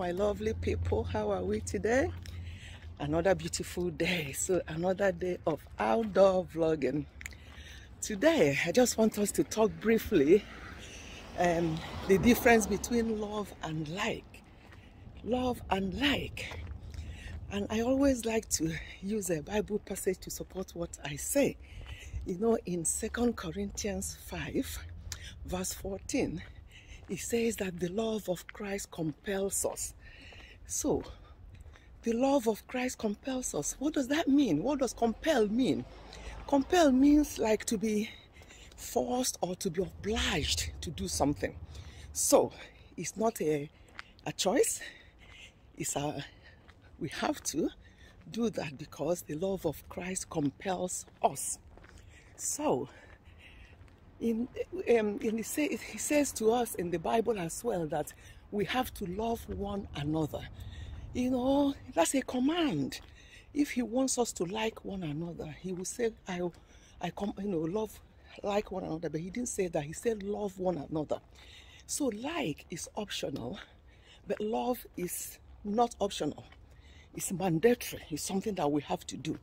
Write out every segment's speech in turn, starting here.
my lovely people. How are we today? Another beautiful day. So another day of outdoor vlogging. Today, I just want us to talk briefly the difference between love and like. Love and like. And I always like to use a Bible passage to support what I say. You know, in 2 Corinthians 5, verse 14, it says that the love of Christ compels us. So, the love of Christ compels us. What does that mean? What does compel mean? Compel means like to be forced or to be obliged to do something. So, it's not a choice. We have to do that because the love of Christ compels us. So, he says to us in the Bible as well that we have to love one another. You know, that's a command. If he wants us to like one another, he will say, love like one another. But he didn't say that. He said love one another. So like is optional, but love is not optional. It's mandatory. It's something that we have to do.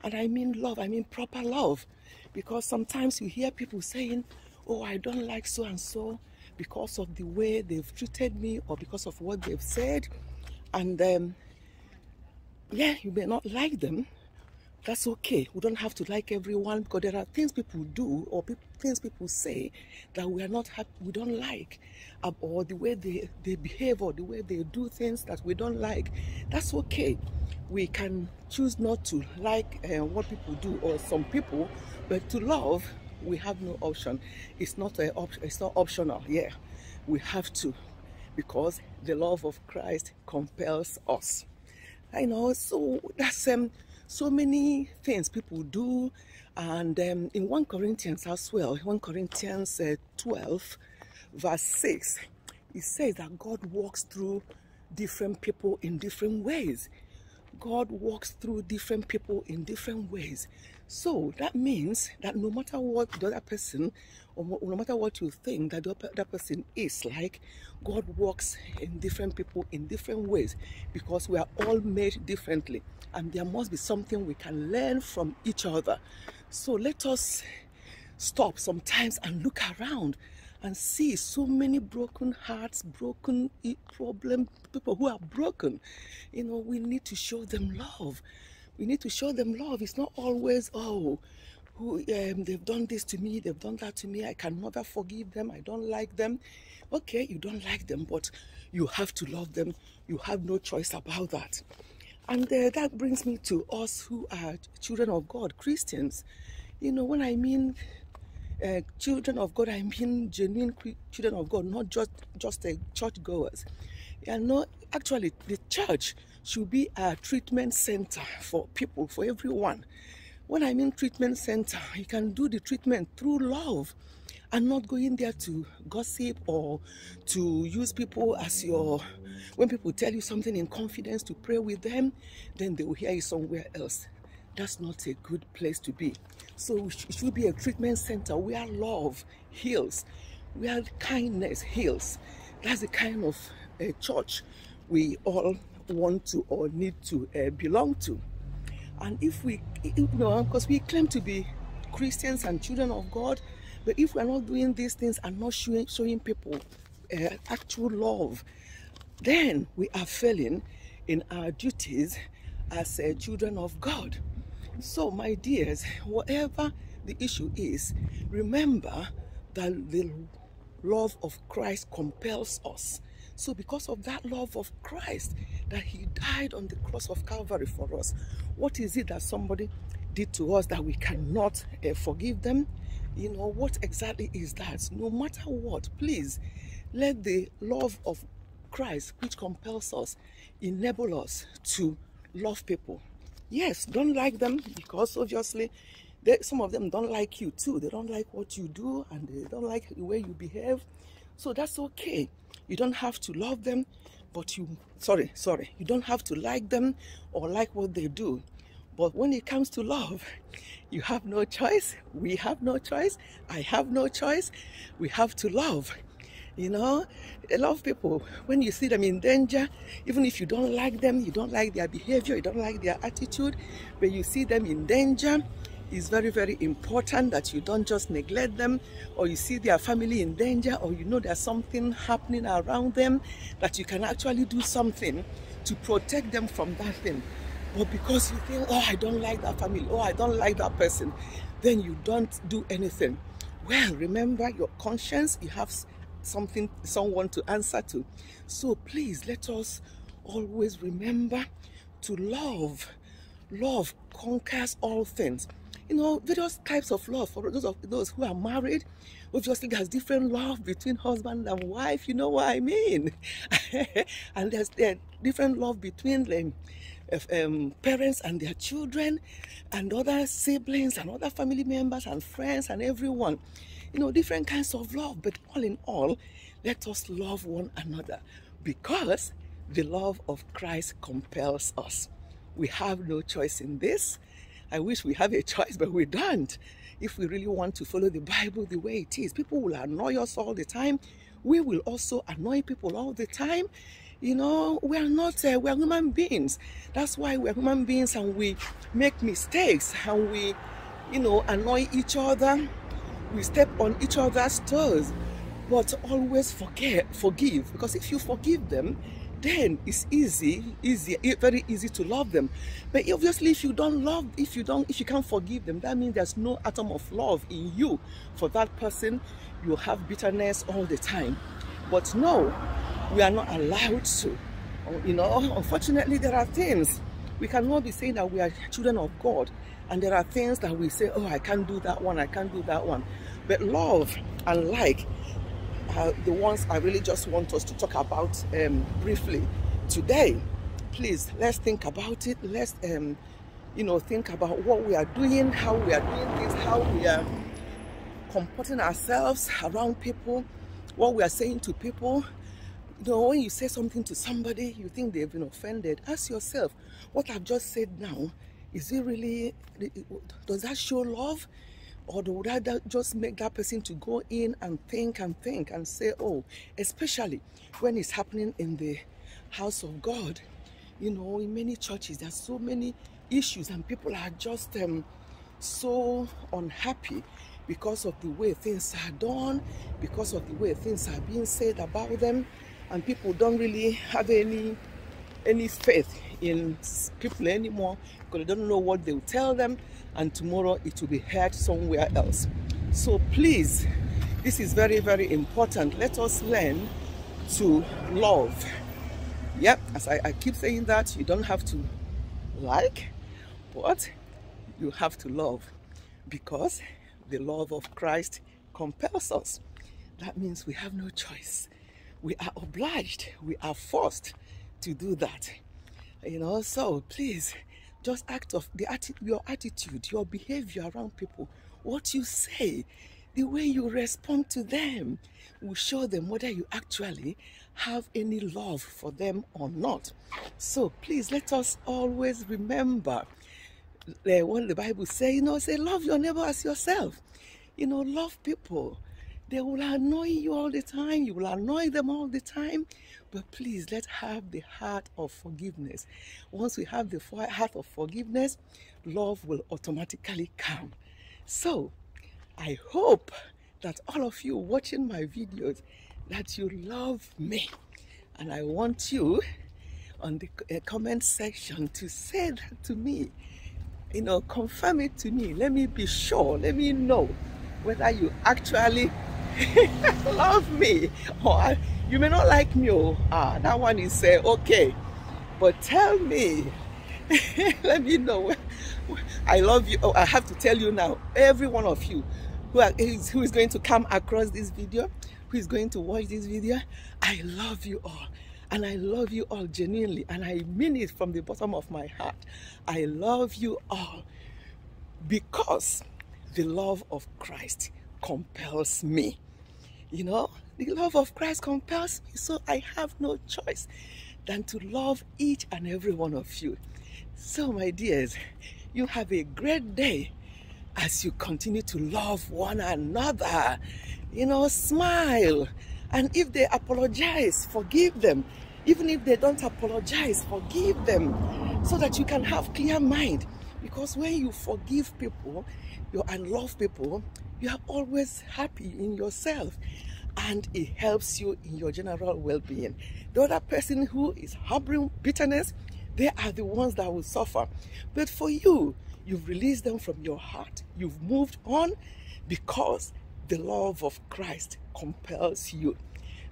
And I mean love, I mean proper love. Because sometimes you hear people saying, oh, I don't like so and so because of the way they've treated me or because of what they've said. And yeah, you may not like them. That's okay. We don't have to like everyone because there are things people do or things people say that we are not happy, we don't like, or the way they behave or the way they do things that we don't like. That's okay. We can choose not to like what people do or some people, but to love, we have no option. It's not optional. Yeah, we have to, because the love of Christ compels us. I know. So that's so many things people do, and in 1 Corinthians as well, 1 Corinthians 12 verse 6, it says that God walks through different people in different ways. God walks through different people in different ways. So that means that no matter what the other person, or no matter what you think that the other person is like, God walks in different people in different ways, because we are all made differently, and there must be something we can learn from each other. So let us stop sometimes and look around and see so many broken hearts, broken problem, people who are broken. You know, we need to show them love. We need to show them love. It's not always, oh, they've done this to me, they've done that to me, I can never forgive them, I don't like them. Okay, you don't like them, but you have to love them. You have no choice about that. And that brings me to us who are children of God, Christians. You know, when I mean children of God, I mean genuine children of God, not just churchgoers. And no, actually, the church should be a treatment center for people, for everyone. When I mean treatment center, you can do the treatment through love and not going there to gossip or to use people as when people tell you something in confidence, to pray with them, then they will hear you somewhere else. That's not a good place to be. So it should be a treatment center where love heals, where kindness heals. That's the kind of church we all want to or need to belong to. And if we, because we claim to be Christians and children of God, but if we're not doing these things and not showing people actual love, then we are failing in our duties as children of God. So, my dears, whatever the issue is, remember that the love of Christ compels us. So because of that love of Christ, that he died on the cross of Calvary for us, what is it that somebody did to us that we cannot forgive them? You know, what exactly is that? No matter what, please, let the love of Christ, which compels us, enable us to love people. Yes, don't like them, because obviously some of them don't like you too. They don't like what you do, and they don't like the way you behave. So that's okay. You don't have to love them, but you don't have to like them or like what they do. But when it comes to love, you have no choice. We have no choice. I have no choice. We have to love. You know, a lot of people, when you see them in danger, even if you don't like them, you don't like their behavior, you don't like their attitude, but you see them in danger, it's very, very important that you don't just neglect them, or you see their family in danger, or you know there's something happening around them, that you can actually do something to protect them from that thing. But because you think, oh, I don't like that family, oh, I don't like that person, then you don't do anything. Well, remember your conscience, you have someone to answer to. So please let us always remember to love. Love conquers all things. You know, various types of love. For those who are married, obviously there's different love between husband and wife. You know what I mean? And there's different love between them. Parents and their children, and other siblings and other family members and friends and everyone. You know, different kinds of love, but all in all, let us love one another, because the love of Christ compels us. We have no choice in this. I wish we have a choice, but we don't. If we really want to follow the Bible the way it is, people will annoy us all the time. We will also annoy people all the time. You know, we are not, we are human beings. That's why we are human beings, and we make mistakes, and we, you know, annoy each other. We step on each other's toes. But always forgive, because if you forgive them, then it's very easy to love them. But obviously, if you can't forgive them, that means there's no atom of love in you for that person. You have bitterness all the time. But no, we are not allowed to. You know, unfortunately, there are things we cannot be saying that we are children of God, and there are things that we say, oh, I can't do that one, I can't do that one. But love and like are the ones I really just want us to talk about briefly today. Please, let's think about it. Let's you know, think about what we are doing, how we are doing things, how we are comporting ourselves around people, what we are saying to people. You know, when you say something to somebody, you think they've been offended, ask yourself, what I've just said now, is it really, does that show love? Or would that just make that person to go in and think and say, oh, especially when it's happening in the house of God. You know, in many churches, there's so many issues, and people are just so unhappy because of the way things are done, because of the way things are being said about them, and people don't really have any faith in people anymore, because they don't know what they'll tell them, and tomorrow it will be heard somewhere else. So please, this is very, very important. Let us learn to love. Yep, as I keep saying that, you don't have to like, but you have to love, because the love of Christ compels us. That means we have no choice. We are obliged, we are forced to do that. You know, so please, just act of your attitude, your behavior around people, what you say, the way you respond to them will show them whether you actually have any love for them or not. So please, let us always remember what the Bible says, you know, say love your neighbor as yourself. You know, love people. They will annoy you all the time, you will annoy them all the time, but please, let's have the heart of forgiveness. Once we have the heart of forgiveness, love will automatically come. So I hope that all of you watching my videos, that you love me, and I want you on the comment section to say that to me. You know, confirm it to me. Let me be sure, let me know whether you actually love me, or you may not like me. Oh, that one is okay, but tell me. Let me know. I love you. Oh, I have to tell you now, every one of you who is going to come across this video, who is going to watch this video, I love you all, and I love you all genuinely, and I mean it from the bottom of my heart. I love you all, because the love of Christ compels me. You know, the love of Christ compels me, so I have no choice than to love each and every one of you. So my dears, you have a great day as you continue to love one another. You know, smile And if they apologize, forgive them. Even if they don't apologize, forgive them, so that you can have clear mind. Because when you forgive people and love people, you are always happy in yourself, and it helps you in your general well-being. The other person who is harboring bitterness, they are the ones that will suffer. But for you, you've released them from your heart. You've moved on because the love of Christ compels you.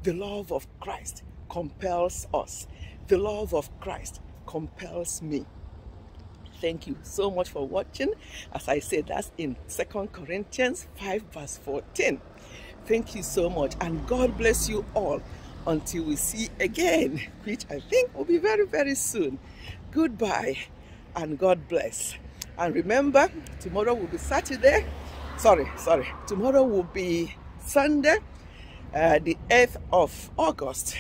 The love of Christ compels us. The love of Christ compels me. Thank you so much for watching. As I said, that's in 2 Corinthians 5 verse 14. Thank you so much, and God bless you all until we see again, which I think will be very, very soon. Goodbye, and God bless. And remember, tomorrow will be Saturday. Tomorrow will be Sunday, the 8th of August.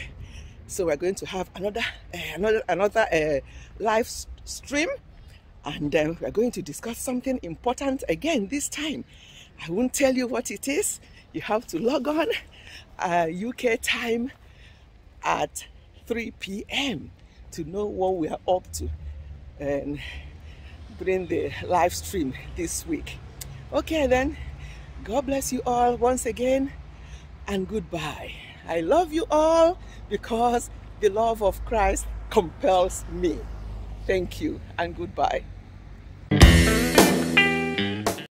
So we're going to have another live stream, and we're going to discuss something important again this time. I won't tell you what it is. You have to log on UK time at 3 p.m. to know what we are up to and during the live stream this week. Okay then, God bless you all once again, and goodbye. I love you all because the love of Christ compels me. Thank you, and goodbye.